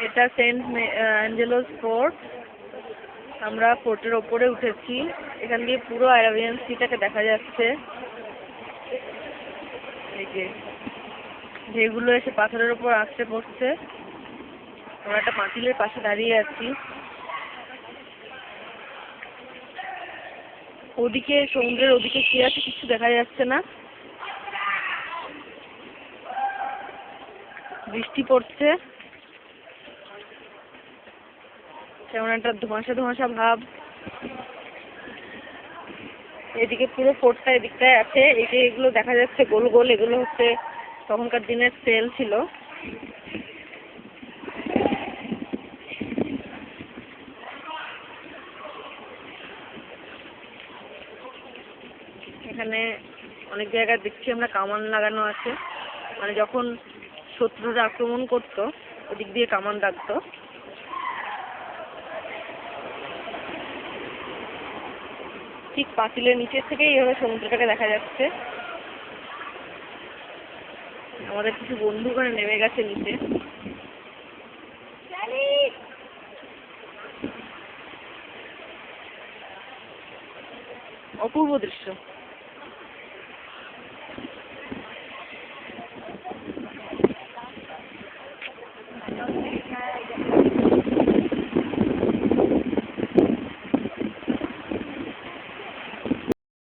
এটা Saint অ্যাঞ্জেলোস fort. আমরা ফোর্টের ওপরে উঠেছি। এখান দিয়ে পুরো আরাবিয়ান সিটাকে দেখা যাচ্ছে। এই যে ঢেউগুলো এসে পাথরের উপর আছড়ে পড়ছে। আমরা একটা পাঁচিলের পাশে দাঁড়িয়ে আছি। ওদিকে সমুদ্রের ওদিকে কি আছে কিছু দেখা যাচ্ছে না। বৃষ্টি পড়ছে, কেমন একটা ধোঁয়াশা ধোঁয়াশা ভাব। এদিকে পুরো ফোর্টটা এদিকটায় আছে। এই যে এগুলো দেখা যাচ্ছে গোল গোল, এগুলো হচ্ছে তখনকার দিনের সেল ছিল। এখানে অনেক জায়গায় দেখছি আমরা কামান লাগানো আছে, মানে যখন শত্রুরা আক্রমণ করতো ওদিক দিয়ে কামান দাগতো। ঠিক পাঁচিলের নিচের থেকেই এইভাবে সমুদ্রটাকে দেখা যাচ্ছে। আমাদের কিছু বন্ধু ওখানে নেমে গেছে নিচে। অপূর্ব দৃশ্য।